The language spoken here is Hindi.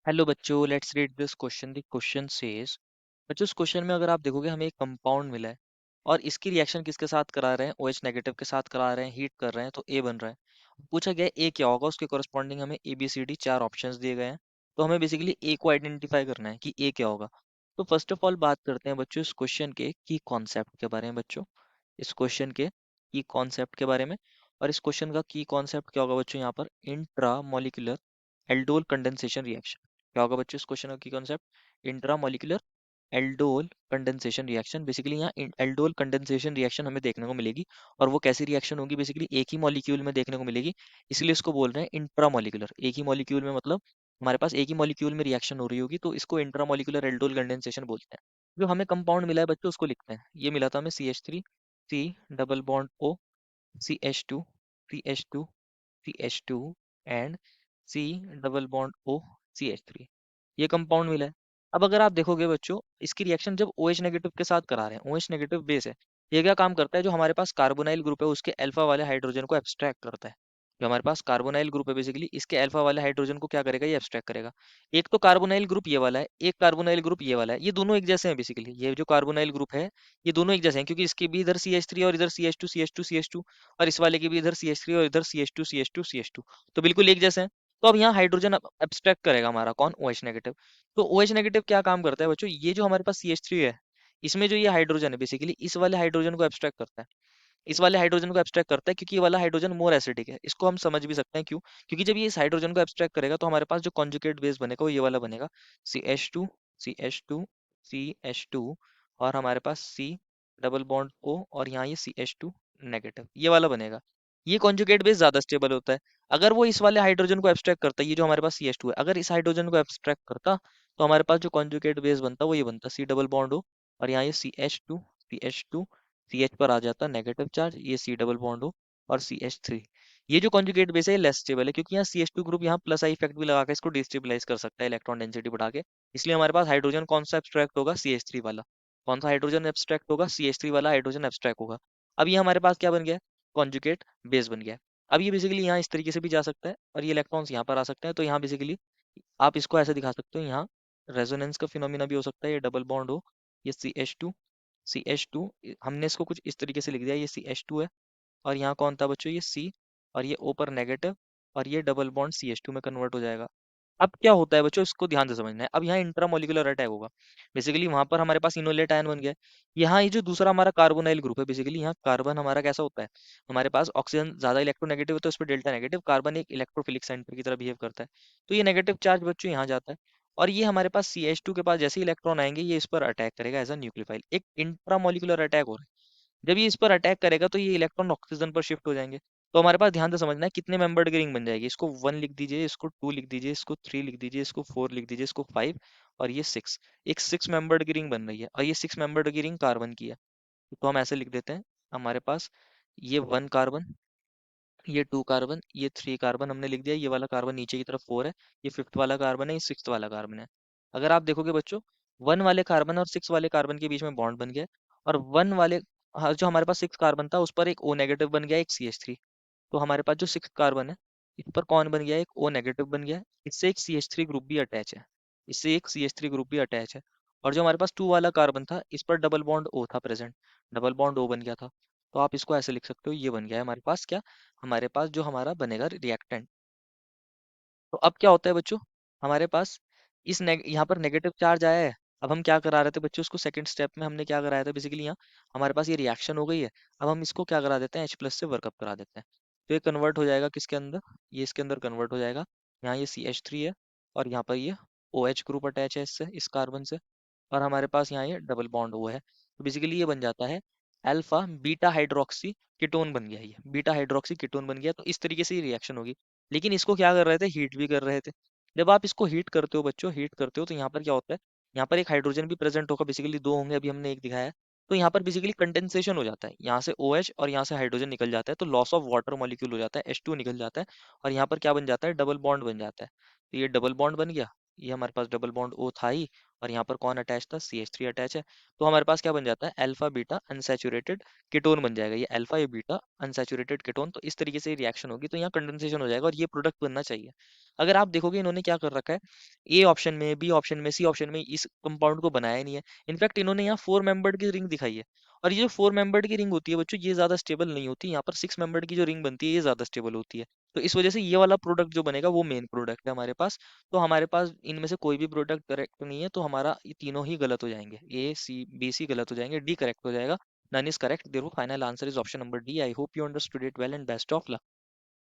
हेलो बच्चों, let's read this question. The question says, बच्चों इस क्वेश्चन में अगर आप देखोगे हमें एक कंपाउंड मिला है और इसकी रिएक्शन किसके साथ करा रहे हैं, OH नेगेटिव के साथ करा रहे हैं, हीट कर रहे हैं तो ए बन रहा है। पूछा गया है ए क्या होगा, उसके कोरस्पॉन्डिंग हमें ए बी सी डी चार ऑप्शंस दिए गए हैं। तो हमें बेसिकली ए को आइडेंटिफाई करना है कि ए क्या होगा। तो फर्स्ट ऑफ ऑल बात करते हैं बच्चों इस क्वेश्चन के की कॉन्सेप्ट के बारे में। बच्चों इस क्वेश्चन के की कॉन्सेप्ट के बारे में, और इस क्वेश्चन का की कॉन्सेप्ट क्या होगा बच्चों, यहाँ पर intra molecular aldol condensation reaction क्या होगा बच्चों। इस क्वेश्चन का की concept intra molecular aldol condensation reaction. Basically यहाँ एल्डोल कंडेंसेशन रिएक्शन हमें देखने को मिलेगी, और वो कैसी रिएक्शन होगी, बेसिकली एक ही मॉलिक्यूल में देखने को मिलेगी। इसलिए इसको बोल रहे हैं इंट्रा मॉलिक्यूलर। एक ही मॉलिक्यूल में मतलब हमारे पास एक ही मॉलिक्यूल में रिएक्शन हो रही होगी, तो इसको इंट्रा मॉलिक्यूलर एल्डोल कंडेंसेशन बोलते हैं। जो हमें कंपाउंड मिला है बच्चों उसको लिखते हैं। ये मिला था हमें CH3, C double bond O, CH2, CH2, CH2 and C double bond O, CH3। ये कंपाउंड मिला है। अब अगर आप देखोगे बच्चों, इसकी रिएक्शन जब OH नेगेटिव के साथ करा रहे हैं, OH नेगेटिव बेस है, ये क्या काम करता है, जो हमारे पास कार्बोनाइल ग्रुप है उसके अल्फा वाले हाइड्रोजन को एब्स्ट्रैक्ट करता है। जो हमारे पास कार्बोनाइल ग्रुप है बेसिकली इसके अल्फा वाले हाइड्रोजन को क्या करेगा, ये एब्स्ट्रैक्ट करेगा। एक तो कार्बोनाइल ग्रुप ये वाला है, एक कार्बोनाइल ग्रुप ये वाला है, ये दोनों एक जैसे हैं बेसिकली। ये जो कार्बोनाइल ग्रुप है ये दोनों एक जैसे हैं, क्योंकि इसके भी इधर CH3 और इधर CH2 CH2 CH2, और इस वाले के भी इधर CH3 और इधर CH2 CH2 CH2, तो बिल्कुल एक जैसे हैं। तो अब यहाँ हाइड्रोजन एब्स्ट्रैक्ट करेगा हमारा कौन, OH नेगेटिव। तो OH नेगेटिव क्या काम करता है बच्चों, ये जो हमारे पास CH3 है, इसमें जो ये हाइड्रोजन है बेसिकली इस वाले हाइड्रोजन को एब्स्ट्रैक्ट करता है। इस वाले हाइड्रोजन को एब्स्ट्रैक्ट करता है क्योंकि ये वाला हाइड्रोजन मोर एसिडिक है। इसको हम समझ भी सकते हैं क्यों, क्योंकि जब ये इस हाइड्रोजन को एब्स्ट्रैक्ट करेगा तो हमारे पास जो कॉन्जुगेट बेस बनेगा वो ये वाला बनेगा, CH2, CH2, CH2, और हमारे पास C डबल बॉन्ड O, और यहाँ ये CH2 नेगेटिव, ये वाला बनेगा। ये कॉन्जुगेट बेस ज्यादा स्टेबल होता है। अगर वो इस वाले हाइड्रोजन को एब्स्ट्रैक्ट करता है, ये जो हमारे पास CH2 है, अगर इस हाइड्रोजन को एब्स्ट्रैक्ट करता तो हमारे पास जो कॉन्जुगेट बेस बनता वो ये बनता C डबल बॉन्ड O, और यहाँ ये CH2, CH2, CH पर आ जाता नेगेटिव चार्ज, ये C डबल बॉन्ड हो, और CH3। ये जो कॉन्जुगेट बेस है ये लेस स्टेबल है, क्योंकि यहाँ CH2 ग्रुप यहाँ प्लस आई इफेक्ट भी लगा के इसको डिस्टेबलाइज कर सकता है इलेक्ट्रॉन डेंसिटी बढ़ा के। इसलिए हमारे पास हाइड्रोजन कौन सा एब्स्ट्रैक्ट होगा, CH3 वाला। कौन सा हाइड्रोजन एब्स्ट्रैक्ट होगा, CH3 वाला हाइड्रोजन एब्स्ट्रैक्ट होगा। अब ये हमारे पास क्या बन गया है, कॉन्जुगेट बेस बन गया है। अब ये बेसिकली यहाँ इस तरीके से भी जा सकता है, और ये इलेक्ट्रॉन्स यहाँ पर आ सकते हैं। तो यहाँ बेसिकली आप इसको ऐसे दिखा सकते हो, यहाँ रेजोनेंस का फिनोमिना भी हो सकता है, ये डबल बॉन्ड हो, ये CH2 हमने इसको कुछ इस तरीके से लिख दिया, ये CH2 है, और यहाँ कौन था बच्चों, ये C, और ये O पर नेगेटिव, और ये डबल बॉन्ड CH2 में कन्वर्ट हो जाएगा। अब क्या होता है बच्चों, इसको ध्यान से समझना है। अब यहाँ इंट्रामोलिकुलर अटैक होगा। बेसिकली वहां पर हमारे पास इनोलेट आयन बन गया है। यहाँ ये जो दूसरा हमारा कार्बोनाइल ग्रुप है, बेसिकली यहाँ कार्बन हमारा कैसा होता है, हमारे पास ऑक्सीजन ज्यादा इलेक्ट्रोनेगेटिव है तो उस पर डेल्टा नेगेटिव, कार्बन एक इलेक्ट्रोफिलिक सेंटर की तरह बिहेव करता है। तो ये नेगेटिव चार्ज बच्चों यहाँ जाता है, और ये हमारे पास CH2 के पास जैसे ही इलेक्ट्रॉन आएंगे ये इस पर अटैक करेगा एज अ न्यूक्लियोफाइल। एक इंट्रामोलिकुलर अटैक हो रहा है। जब ये इस पर अटैक करेगा तो ये इलेक्ट्रॉन ऑक्सीजन पर शिफ्ट हो जाएंगे। तो हमारे पास ध्यान से समझना है कितने मेंबर्ड की रिंग बन जाएगी। इसको 1 लिख दीजिए, इसको 2 लिख दीजिए, इसको 3 लिख दीजिए, इसको 4 लिख दीजिए, इसको 5, और ये 6। एक 6 मेंबर्ड की रिंग बन रही है, और ये 6 मेंबर्ड की रिंग कार्बन की है। तो हम ऐसे लिख देते हैं, हमारे पास ये 1 कार्बन, ये 2 कार्बन, ये 3 कार्बन हमने लिख दिया। ये वाला कार्बन नीचे की तरफ 4 है, ये 5th वाला कार्बन है, ये 6th वाला कार्बन है। अगर आप देखोगे बच्चों, 1 वाले कार्बन और 6 वाले कार्बन के बीच में बॉन्ड बन गया है, और 1 वाले, हाँ, जो हमारे पास 6 कार्बन था उस पर एक O नेगेटिव बन गया, एक CH3। तो हमारे पास जो 6 कार्बन है इस पर कौन बन गया है, एक O नेगेटिव बन गया है। इससे एक CH3 ग्रुप भी अटैच है, इससे एक CH3 ग्रुप भी अटैच है। और जो हमारे पास 2 वाला कार्बन था इस पर डबल बॉन्ड O था प्रेजेंट, डबल बॉन्ड O बन गया था। तो आप इसको ऐसे लिख सकते हो, ये बन गया है हमारे पास क्या, हमारे पास जो हमारा बनेगा रिएक्टेंट। तो अब क्या होता है बच्चों, हमारे पास यहाँ पर नेगेटिव चार्ज आया है। अब हम क्या करा रहे थे बच्चों, उसको सेकंड स्टेप में हमने क्या कराया था, बेसिकली यहाँ हमारे पास ये रिएक्शन हो गई है। अब हम इसको क्या करा देते हैं, H+ से वर्कअप करा देते हैं। तो ये कन्वर्ट हो जाएगा किसके अंदर, ये इसके अंदर कन्वर्ट हो जाएगा। यहाँ ये CH3 है, और यहाँ पर ये OH ग्रुप अटैच है इससे, इस कार्बन से, और हमारे पास यहाँ ये डबल बॉन्ड O है। तो बेसिकली ये बन जाता है अल्फा बीटा हाइड्रोक्सी कीटोन बन गया, ये बीटा हाइड्रोक्सी कीटोन बन गया। तो इस तरीके से ये रिएक्शन होगी। लेकिन इसको क्या कर रहे थे, हीट भी कर रहे थे। जब आप इसको हीट करते हो बच्चों, हीट करते हो तो यहाँ पर क्या होता है, यहाँ पर एक हाइड्रोजन भी प्रेजेंट होगा, बेसिकली दो होंगे, अभी हमने एक दिखाया है। तो यहाँ पर बेसिकली कंडेंसेशन हो जाता है, यहाँ से OH और यहाँ से हाइड्रोजन निकल जाता है, तो लॉस ऑफ वाटर मॉलिक्यूल हो जाता है, H2 निकल जाता है, और यहाँ पर क्या बन जाता है, डबल बॉन्ड बन जाता है। तो ये डबल बॉन्ड बन गया, ये हमारे पास डबल बॉन्ड O था ही, और यहाँ पर कौन अटैच था, CH3 अटैच है। तो हमारे पास क्या बन जाता है, अल्फा बीटा अनसैचुरेटेड कीटोन बन जाएगा, ये अल्फा ये बीटा अनसैचुरेटेड कीटोन। तो इस तरीके से रिएक्शन होगी, तो यहाँ कंडेंसेशन हो जाएगा और ये प्रोडक्ट बनना चाहिए। अगर आप देखोगे इन्होंने क्या कर रखा है, ए ऑप्शन में, बी ऑप्शन में, सी ऑप्शन में इस कंपाउंड को बनाया ही नहीं है। इनफैक्ट इन्होंने यहाँ 4 मेंबर्ड की रिंग दिखाई है, और ये जो 4 मेंबर्ड की रिंग होती है बच्चों, ये ज्यादा स्टेबल नहीं होती। यहाँ पर 6 मेंबर्ड की जो रिंग बनती है ये ज्यादा स्टेबल होती है। तो इस वजह से ये वाला प्रोडक्ट जो बनेगा वो मेन प्रोडक्ट है हमारे पास। तो हमारे पास इनमें से कोई भी प्रोडक्ट करेक्ट नहीं है, तो हमारा ये तीनों ही गलत हो जाएंगे, ए सी बी सी गलत हो जाएंगे, डी करेक्ट हो जाएगा। None is correct, therefore final answer is option number D. I hope you understood it well and best of luck.